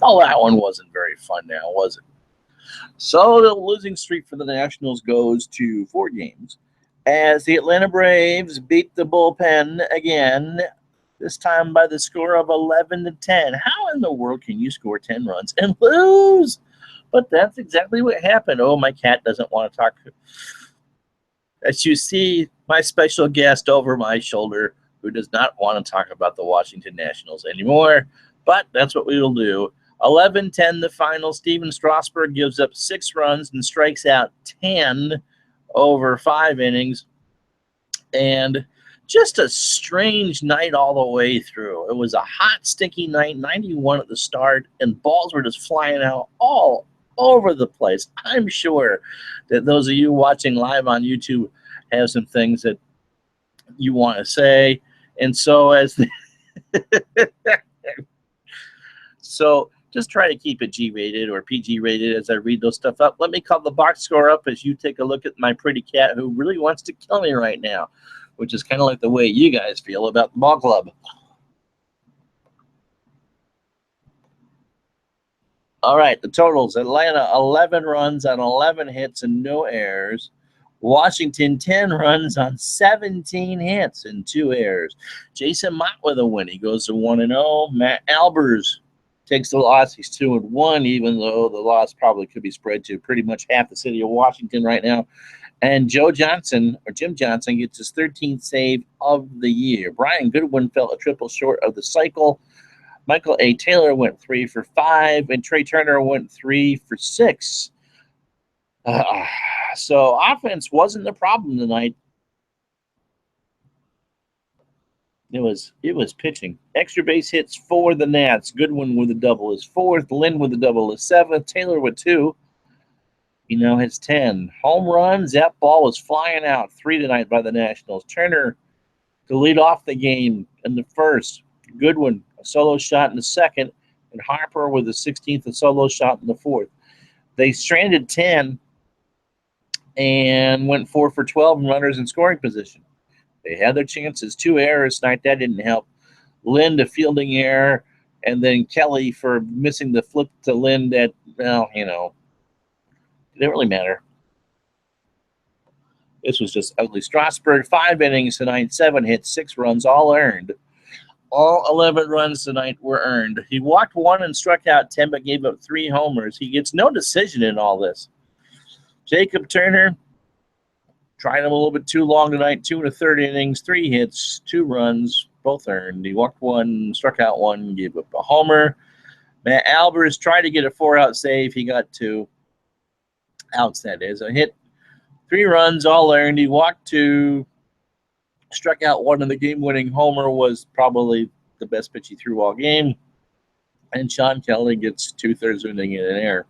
Oh, that one wasn't very fun now, was it? So the losing streak for the Nationals goes to 4 games as the Atlanta Braves beat the bullpen again, this time by the score of 11-10. How in the world can you score 10 runs and lose? But that's exactly what happened. Oh, my cat doesn't want to talk. As you see, my special guest over my shoulder who does not want to talk about the Washington Nationals anymore, but that's what we will do. 11-10 the final. Steven Strasburg gives up 6 runs and strikes out 10 over 5 innings. And just a strange night all the way through. It was a hot, stinky night, 91 at the start, and balls were just flying out all over the place. I'm sure that those of you watching live on YouTube have some things that you want to say. And so so just try to keep it G-rated or PG-rated as I read those stuff up. Let me call the box score up as you take a look at my pretty cat who really wants to kill me right now, which is kind of like the way you guys feel about the ball club. All right, the totals. Atlanta, 11 runs on 11 hits and no errors. Washington, 10 runs on 17 hits and 2 errors. Jason Mott with a win. He goes to 1-0. Matt Albers takes the loss. He's 2-1, even though the loss probably could be spread to pretty much half the city of Washington right now. And Jim Johnson gets his 13th save of the year. Brian Goodwin fell a triple short of the cycle. Michael A. Taylor went 3 for 5, and Trey Turner went 3 for 6. So offense wasn't the problem tonight. It was pitching. Extra base hits for the Nats. Goodwin with a double is 4th. Lynn with a double is 7th. Taylor with 2. He now has 10. Home runs, that ball was flying out. 3 tonight by the Nationals. Turner to lead off the game in the first. Goodwin, a solo shot in the second. And Harper with the 16th, a solo shot in the fourth. They stranded 10 and went 4 for 12 and runners in scoring position. They had their chances. 2 errors tonight. That didn't help. Lind, a fielding error, and then Kelly for missing the flip to Lind that, well, it didn't really matter. This was just ugly. Strasburg, 5 innings tonight, 7 hits, 6 runs, all earned. All 11 runs tonight were earned. He walked 1 and struck out 10, but gave up 3 homers. He gets no decision in all this. Jacob Turner tried him a little bit too long tonight. 2 1/3 innings, 3 hits, 2 runs, both earned. He walked 1, struck out 1, gave up a homer. Matt Albers tried to get a 4-out save. He got 2 outs, that is. A hit, 3 runs, all earned. He walked 2, struck out 1, and the game-winning homer was probably the best pitch he threw all game. And Sean Kelly gets 2/3 of an inning in an error.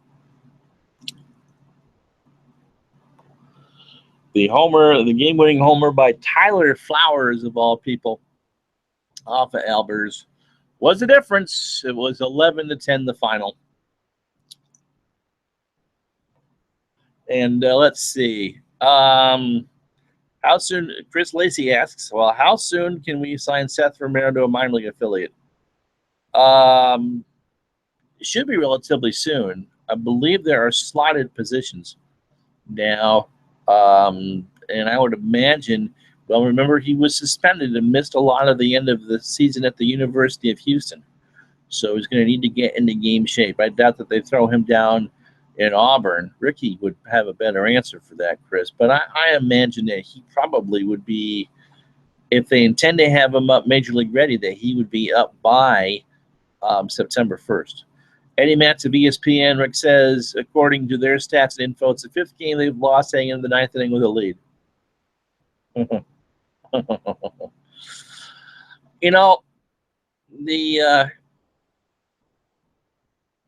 The game-winning homer by Tyler Flowers, of all people, off of Albers, was the difference. It was 11-10 the final. And let's see. How soon, Chris Lacey asks, well, how soon can we sign Seth Romero to a minor league affiliate? It should be relatively soon. I believe there are slotted positions now. And I would imagine, well, remember he was suspended and missed a lot of the end of the season at the University of Houston. So he's going to need to get into game shape. I doubt that they throw him down in Auburn. Ricky would have a better answer for that, Chris. But I imagine that he probably would be, if they intend to have him up Major League ready, that he would be up by September 1st. Eddie Matz of ESPN, Rick says, according to their stats and info, it's the 5th game they've lost, hanging in the 9th inning with a lead.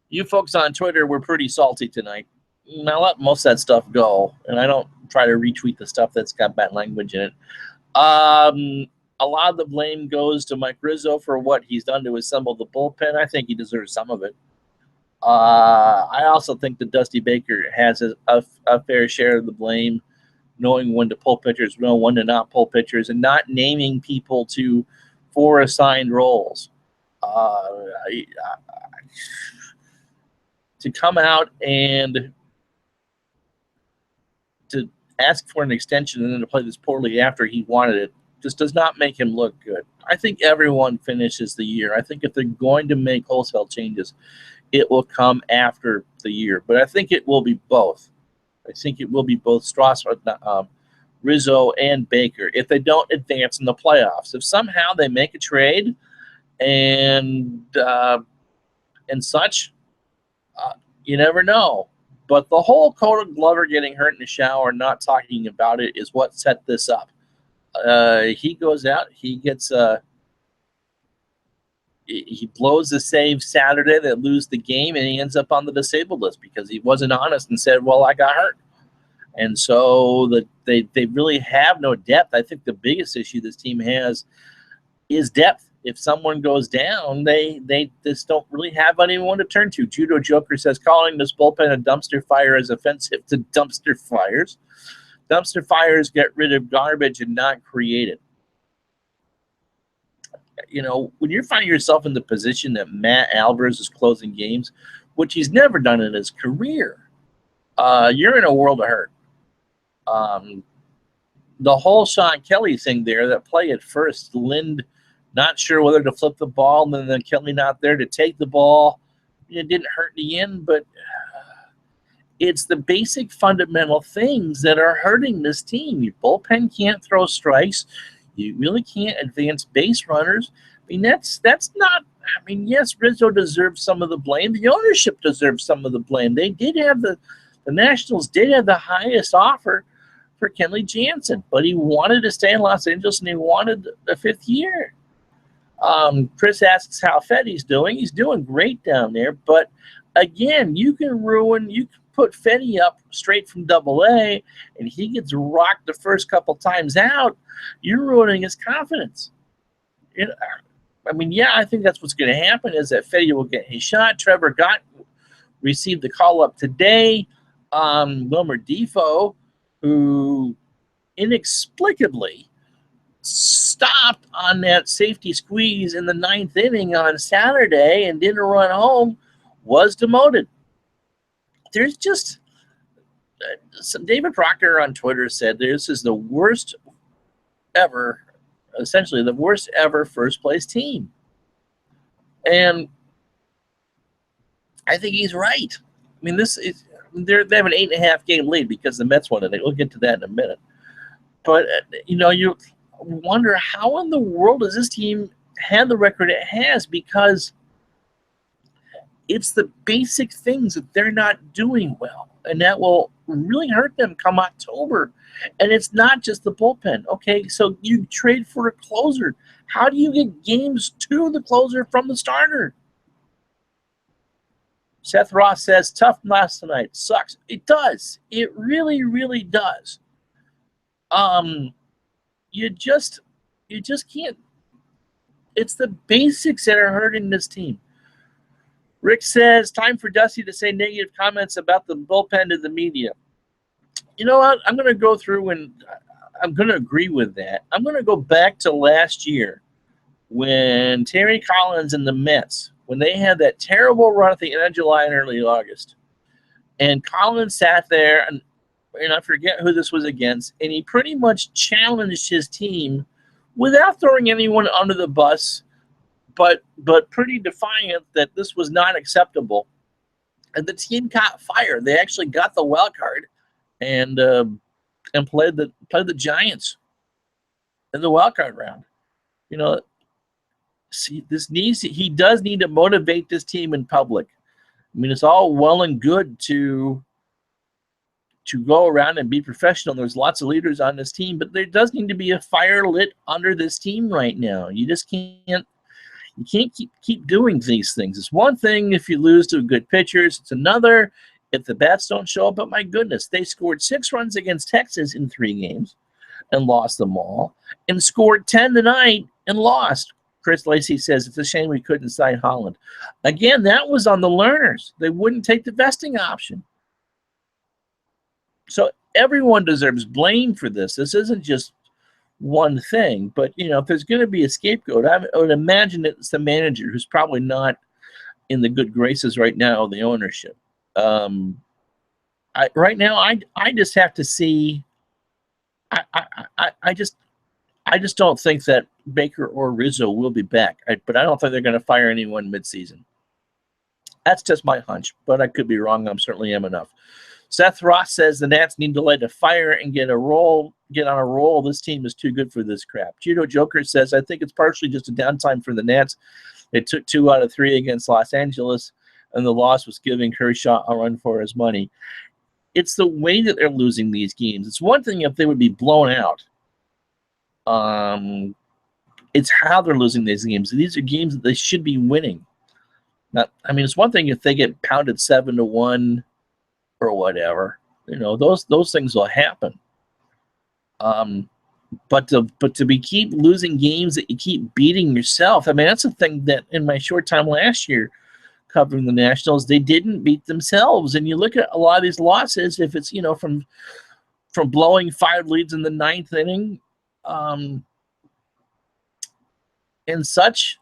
You folks on Twitter were pretty salty tonight. I let most of that stuff go, and I don't try to retweet the stuff that's got bad language in it. A lot of the blame goes to Mike Rizzo for what he's done to assemble the bullpen. I think he deserves some of it. I also think that Dusty Baker has a fair share of the blame, knowing when to pull pitchers, knowing when to not pull pitchers, and not naming people for assigned roles. to come out and to ask for an extension and then to play this poorly after he wanted it just does not make him look good. I think everyone finishes the year. I think if they're going to make wholesale changes, it will come after the year. But I think it will be both. I think it will be both Rizzo and Baker if they don't advance in the playoffs. If somehow they make a trade and such, you never know. But the whole Cody Glover getting hurt in the shower and not talking about it is what set this up. He goes out, he gets he blows the save Saturday that lose the game, and he ends up on the disabled list because he wasn't honest and said, well, I got hurt. And so they really have no depth. I think the biggest issue this team has is depth. If someone goes down, they just don't really have anyone to turn to. Judo Joker says calling this bullpen a dumpster fire is offensive to dumpster fires. Dumpster fires get rid of garbage and not create it. You know, when you're finding yourself in the position that Matt Albers is closing games, which he's never done in his career, you're in a world of hurt. The whole Sean Kelly thing there, that play at first, Lind not sure whether to flip the ball, and then Kelly not there to take the ball. It didn't hurt in the end, but it's the basic fundamental things that are hurting this team. Your bullpen can't throw strikes. You really can't advance base runners. I mean, that's not – I mean, yes, Rizzo deserves some of the blame. The ownership deserves some of the blame. They did have the Nationals did have the highest offer for Kenley Jansen, but he wanted to stay in Los Angeles, and he wanted the fifth year. Chris asks how Fetty's doing. He's doing great down there, but, again, you can put Fetty up straight from Double-A, and he gets rocked the first couple times out, you're ruining his confidence. I mean, yeah, I think that's what's going to happen is that Fetty will get his shot. Trevor Gott received the call-up today. Wilmer Defoe, who inexplicably stopped on that safety squeeze in the ninth inning on Saturday and didn't run home, was demoted. There's just David Proctor on Twitter said this is the worst ever, essentially the worst ever first place team. And I think he's right. I mean, this is they have an 8.5 game lead because the Mets won it. We'll get to that in a minute. But you wonder how in the world does this team have the record it has, because it's the basic things that they're not doing well, and that will really hurt them come October. And it's not just the bullpen. Okay, so you trade for a closer. How do you get games to the closer from the starter? Seth Ross says, tough loss tonight. Sucks. It does. It really, really does. You just can't. It's the basics that are hurting this team. Rick says, time for Dusty to say negative comments about the bullpen to the media. You know what? I'm going to go through and I'm going to agree with that. I'm going to go back to last year when Terry Collins and the Mets, when they had that terrible run at the end of July and early August. And Collins sat there, and I forget who this was against, and he pretty much challenged his team without throwing anyone under the bus, but pretty defiant that this was not acceptable. And the team caught fire. They actually got the wild card and played the Giants in the wild card round. See, he does need to motivate this team in public. I mean, it's all well and good to go around and be professional. There's lots of leaders on this team, but there does need to be a fire lit under this team right now. You just can't keep doing these things. It's one thing if you lose to good pitchers. It's another if the bats don't show up. But my goodness, they scored 6 runs against Texas in 3 games and lost them all, and scored 10 tonight and lost. Chris Lacey says, it's a shame we couldn't sign Holland. Again, that was on the learners. They wouldn't take the vesting option. So everyone deserves blame for this. This isn't just one thing. But, if there's going to be a scapegoat, I would imagine it's the manager, who's probably not in the good graces right now of the ownership. Right now, I just have to see. I just don't think that Baker or Rizzo will be back. But I don't think they're going to fire anyone midseason. That's just my hunch, but I could be wrong. I certainly am enough. Seth Ross says the Nats need to light a fire and get on a roll. This team is too good for this crap. Judo Joker says, I think it's partially just a downtime for the Nats. They took 2 out of 3 against Los Angeles, and the loss was giving Kershaw a run for his money. It's the way that they're losing these games. It's one thing if they would be blown out. It's how they're losing these games. These are games that they should be winning. It's one thing if they get pounded 7-1 or whatever. Those things will happen. But to keep losing games that you keep beating yourself. That's the thing that in my short time last year covering the Nationals, they didn't beat themselves. And you look at a lot of these losses, if it's from blowing 5 leads in the 9th inning, and such.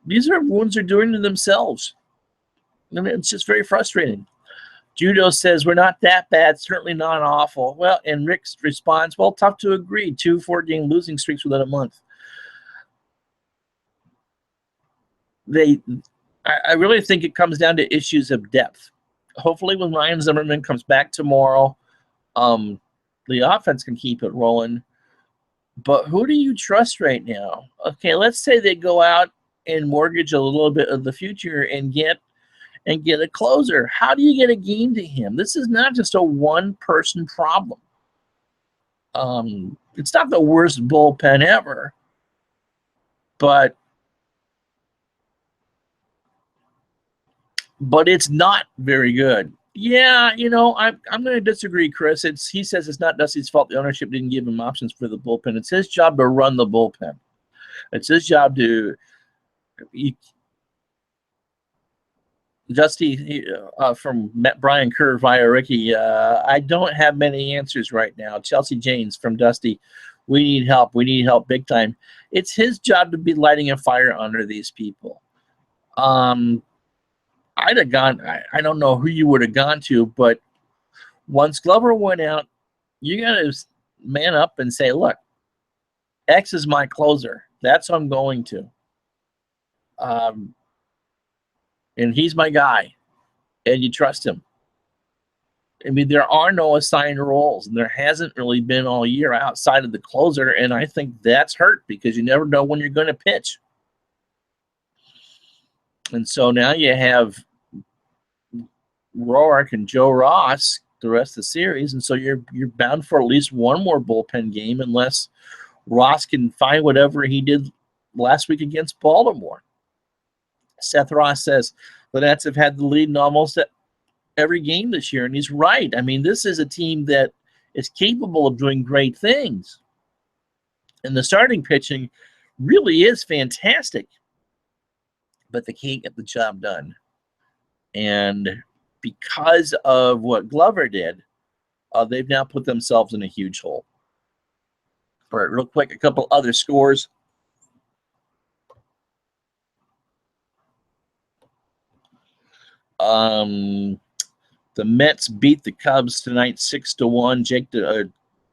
These are wounds they're doing to themselves. It's just very frustrating. Judo says, we're not that bad, certainly not awful. Well, and Rick responds, well, tough to agree. 2 4-game losing streaks within a month. I really think it comes down to issues of depth. Hopefully when Ryan Zimmerman comes back tomorrow, the offense can keep it rolling. But who do you trust right now? Okay, let's say they go out and mortgage a little bit of the future and get a closer. How do you get a game to him? This is not just a one-person problem. It's not the worst bullpen ever, but it's not very good. Yeah, I'm going to disagree, Chris. He says it's not Dusty's fault. The ownership didn't give him options for the bullpen. It's his job to run the bullpen. It's his job to. Dusty from Brian Kerr via Ricky. I don't have many answers right now. Chelsea Janes from Dusty. We need help. We need help big time. It's his job to be lighting a fire under these people. I'd have gone. I don't know who you would have gone to, but once Glover went out, you got to man up and say, look, X is my closer. That's who I'm going to. And he's my guy, and you trust him. There are no assigned roles, and there hasn't really been all year outside of the closer, and I think that's hurt because you never know when you're going to pitch. And so now you have Roark and Joe Ross the rest of the series, and so you're bound for at least one more bullpen game unless Ross can find whatever he did last week against Baltimore. Seth Ross says the Nats have had the lead in almost every game this year, and he's right. This is a team that is capable of doing great things. And the starting pitching really is fantastic, but they can't get the job done. And because of what Glover did, they've now put themselves in a huge hole. All right, real quick, a couple other scores. The Mets beat the Cubs tonight 6-1.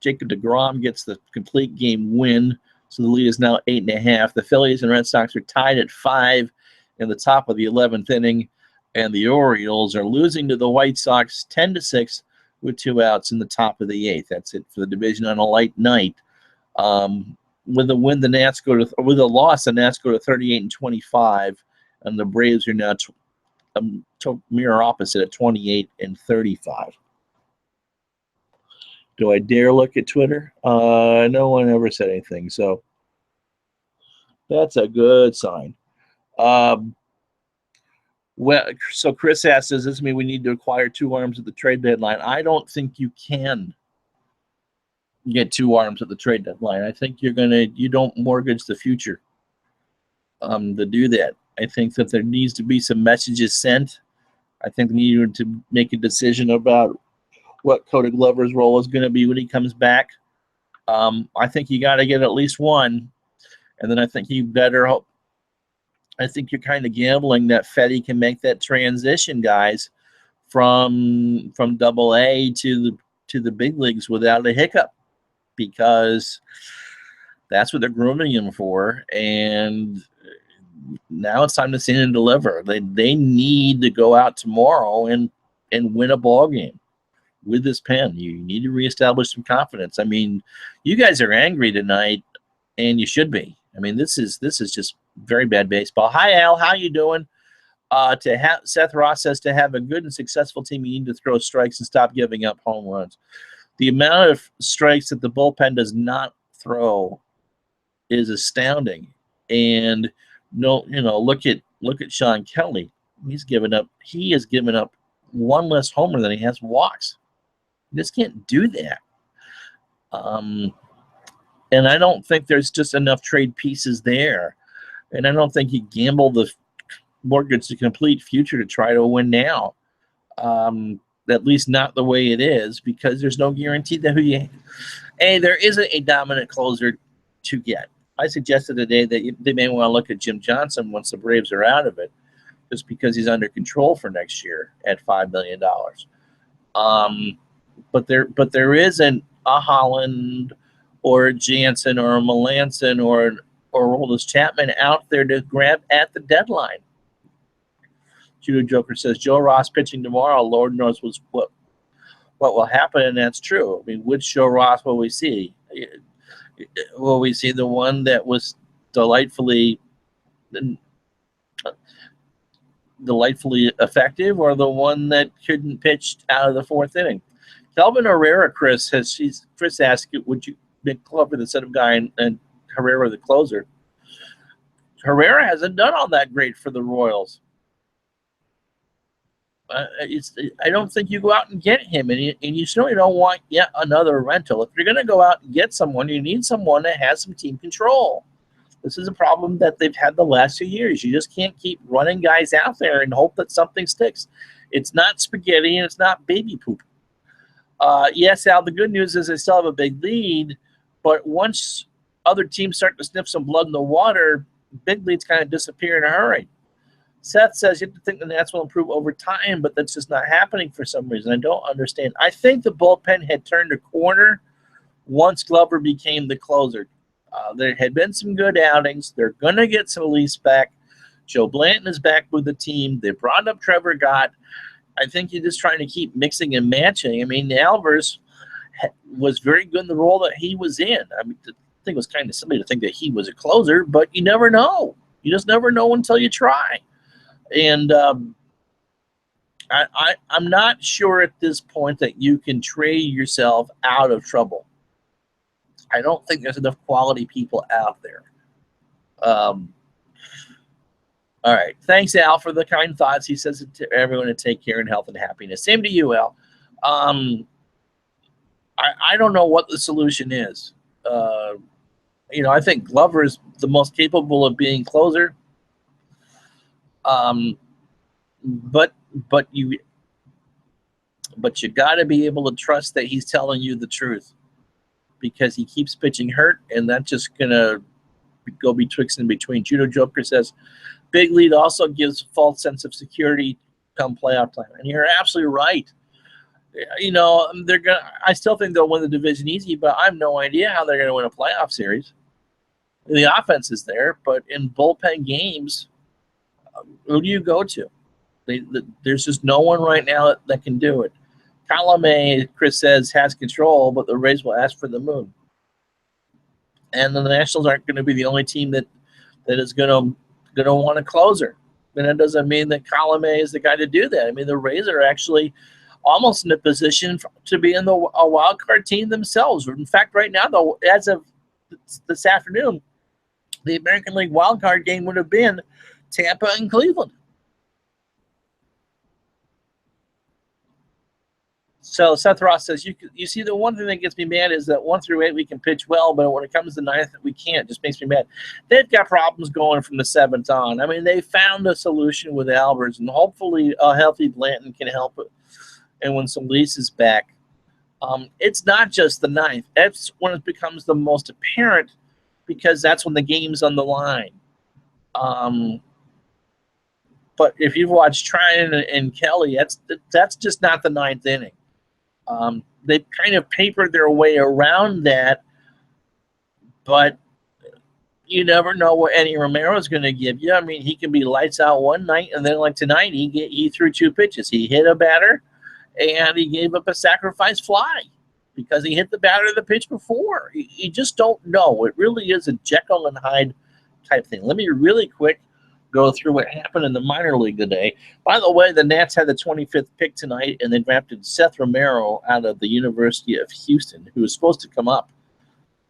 Jacob deGrom gets the complete game win, so the lead is now 8.5. The Phillies and Red Sox are tied at 5 in the top of the 11th inning, and the Orioles are losing to the White Sox 10-6 with 2 outs in the top of the 8th. That's it for the division on a light night. With a win, the Nats with a loss, the Nats go to 38-25, and the Braves are now mirror opposite at 28-35. Do I dare look at Twitter? No one ever said anything, so that's a good sign. So Chris asks, does this mean we need to acquire 2 arms at the trade deadline? I don't think you can get 2 arms at the trade deadline. I think you don't mortgage the future to do that. I think that there needs to be some messages sent. I think they need to make a decision about what Cody Glover's role is going to be when he comes back. I think you got to get at least 1, and then I think you better hope. I think you're kind of gambling that Fetty can make that transition, guys, from Double A to the big leagues without a hiccup, because that's what they're grooming him for. And now it's time to see him deliver. They need to go out tomorrow and win a ball game with this pen. You need to reestablish some confidence. I mean, you guys are angry tonight, and you should be. I mean, this is just very bad baseball. Hi, Al. How you doing? Seth Ross says, to have a good and successful team, you need to throw strikes and stop giving up home runs. The amount of strikes that the bullpen does not throw is astounding. And look at Sean Kelly. He has given up one less homer than he has walks. He just can't do that. And I don't think there's just enough trade pieces there. And I don't think you gamble the mortgage to complete future to try to win now. At least not the way it is, because there's no guarantee that there isn't a dominant closer to get. I suggested today that they may want to look at Jim Johnson once the Braves are out of it, just because he's under control for next year at $5 million. But there isn't a Holland or a Jansen or a Melanson or Aroldis Chapman out there to grab at the deadline. Judo Joker says, Joe Ross pitching tomorrow, Lord knows what will happen, and that's true. I mean, which Joe Ross will we see? Will we see the one that was delightfully effective, or the one that couldn't pitch out of the fourth inning? Kelvin Herrera, Chris asked, would you make Glover the setup guy and Herrera the closer? Herrera hasn't done all that great for the Royals. I don't think you go out and get him, and you certainly don't want yet another rental. If you're going to go out and get someone, you need someone that has some team control. This is a problem that they've had the last 2 years. You just can't keep running guys out there and hope that something sticks. It's not spaghetti, and it's not baby poop. Yes, Al, the good news is they still have a big lead, but once other teams start to sniff some blood in the water, big leads kind of disappear in a hurry. Seth says you have to think the Nats will improve over time, but that's just not happening for some reason. I don't understand. I think the bullpen had turned a corner once Glover became the closer. There had been some good outings. They're going to get some release back. Joe Blanton is back with the team. They brought up Trevor Gott. I think you're just trying to keep mixing and matching. I mean, Alvarez was very good in the role that he was in. I mean, I think it was kind of silly to think that he was a closer, but you never know. You just never know until you try. And I'm not sure at this point that you can trade yourself out of trouble. I don't think there's enough quality people out there. All right. Thanks, Al, for the kind thoughts. He says to everyone to take care and health and happiness. Same to you, Al. I don't know what the solution is. I think Glover is the most capable of being closer. But you got to be able to trust that he's telling you the truth, because he keeps pitching hurt, and that's just gonna go betwixt and between. Judo Joker says, big lead also gives a false sense of security come playoff time, and you're absolutely right. I still think they'll win the division easy, but I have no idea how they're gonna win a playoff series. The offense is there, but in bullpen games, who do you go to? There's just no one right now that can do it. Column A, Chris says, has control, but the Rays will ask for the moon. And the Nationals aren't going to be the only team that is going to want a closer. And that doesn't mean that Column A is the guy to do that. I mean, the Rays are actually almost in a position to be in a wild card team themselves. In fact, right now, though, as of this afternoon, the American League wild card game would have been Tampa and Cleveland. So Seth Ross says, you see, the one thing that gets me mad is that 1 through 8 we can pitch well, but when it comes to 9th, we can't. It just makes me mad. They've got problems going from the 7th on. I mean, they found a solution with Alvarez, and hopefully a healthy Blanton can help it. And when Solis is back, it's not just the 9th. That's when it becomes the most apparent, because that's when the game's on the line. But if you've watched Tryon and Kelly, that's just not the ninth inning. They've kind of papered their way around that, but you never know what Eddie Romero is going to give you. I mean, he can be lights out one night, and then like tonight, he threw 2 pitches. He hit a batter, and he gave up a sacrifice fly because he hit the batter the pitch before. You just don't know. It really is a Jekyll and Hyde type thing. Let me really quick go through what happened in the minor league today. By the way, the Nats had the 25th pick tonight, and they drafted Seth Romero out of the University of Houston, who was supposed to come up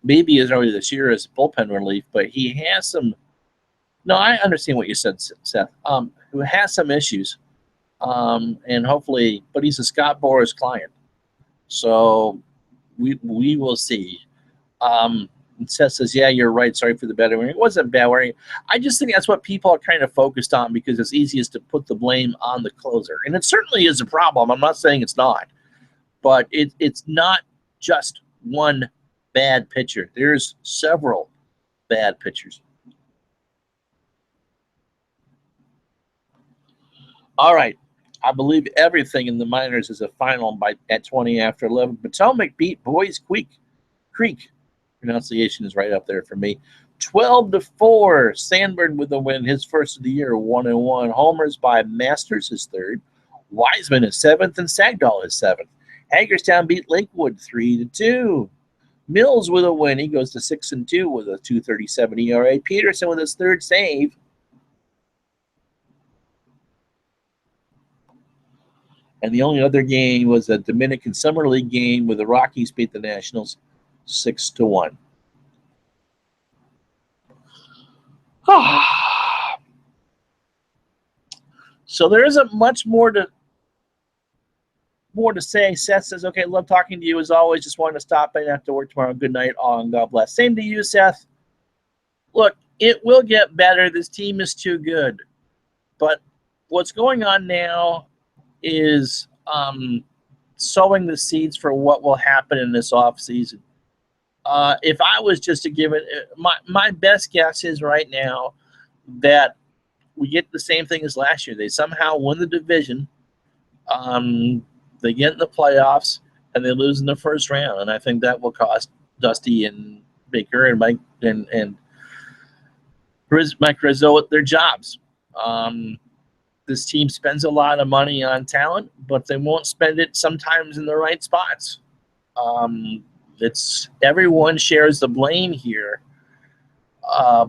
maybe as early this year as bullpen relief, but he has some. No, I understand what you said, Seth. Who has some issues, and hopefully, but he's a Scott Boras client, so we will see. Seth says, "Yeah, you're right. Sorry for the bad wearing. It wasn't bad wearing. I just think that's what people are kind of focused on because it's easiest to put the blame on the closer, and it certainly is a problem. I'm not saying it's not, but it's not just one bad pitcher. There's several bad pitchers." All right. I believe everything in the minors is a final at 20 after 11. Potomac beat Boys Creek. Pronunciation is right up there for me. 12-4. Sandberg with the win, his first of the year, 1-1. Homers by Masters, his third. Wiseman is 7th, and Sagdahl is 7th. Hagerstown beat Lakewood 3-2. Mills with a win. He goes to 6-2 with a 2.37 ERA. Peterson with his third save. And the only other game was a Dominican Summer League game where the Rockies beat the Nationals 6-1. So there isn't much more to say. Seth says, "Okay, love talking to you as always. Just wanted to stop in after work tomorrow. Good night, all, and God bless." Same to you, Seth. Look, it will get better. This team is too good. But what's going on now is sowing the seeds for what will happen in this offseason. If I was just to give it, my best guess is right now that we get the same thing as last year. They somehow win the division. They get in the playoffs, and they lose in the first round. And I think that will cost Dusty and Baker and Mike and Mike Rizzo their jobs. This team spends a lot of money on talent, but they won't spend it sometimes in the right spots. It's everyone shares the blame here,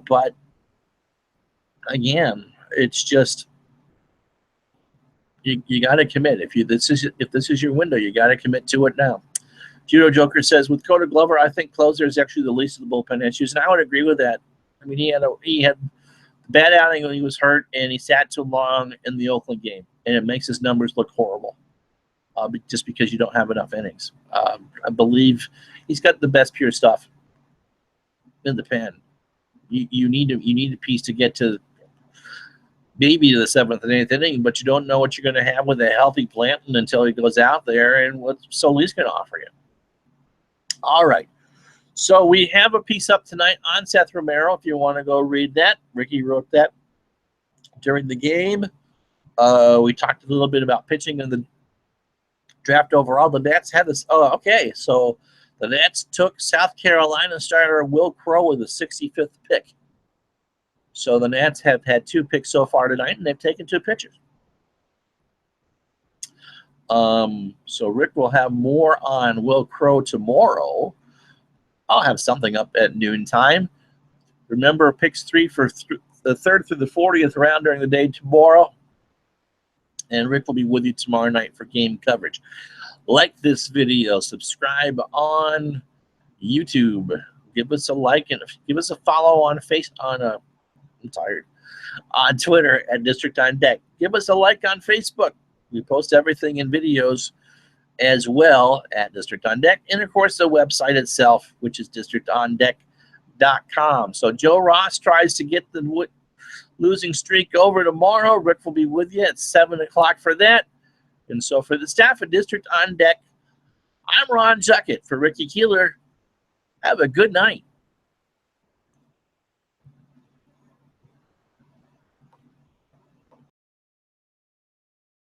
but again, it's just you got to commit. If this is your window, you got to commit to it now. Judo Joker says, with Coda Glover, I think closer is actually the least of the bullpen issues, and I would agree with that. I mean, he had bad outing when he was hurt, and he sat too long in the Oakland game, and it makes his numbers look horrible. Just because you don't have enough innings. I believe he's got the best pure stuff in the pen. You need a piece to get to maybe the 7th and 8th inning, but you don't know what you're going to have with a healthy Blanton until he goes out there and what Solis going to offer you. All right. So we have a piece up tonight on Seth Romero if you want to go read that. Ricky wrote that during the game. We talked a little bit about pitching and the draft overall. The Nats had this. Oh, okay. So the Nats took South Carolina starter Will Crowe with the 65th pick. So the Nats have had 2 picks so far tonight, and they've taken 2 pitchers. So Rick will have more on Will Crowe tomorrow. I'll have something up at noontime. Remember, picks 3 for the 3rd through the 40th round during the day tomorrow. And Rick will be with you tomorrow night for game coverage. Like this video, subscribe on YouTube, give us a like, and give us a follow on on Twitter at District on Deck. Give us a like on Facebook. We post everything in videos as well at District on Deck, and of course the website itself, which is districtondeck.com. So Joe Ross tries to get the losing streak over tomorrow. Rick will be with you at 7 o'clock for that. And so for the staff of District on Deck, I'm Ron Juckett. For Ricky Keeler, have a good night.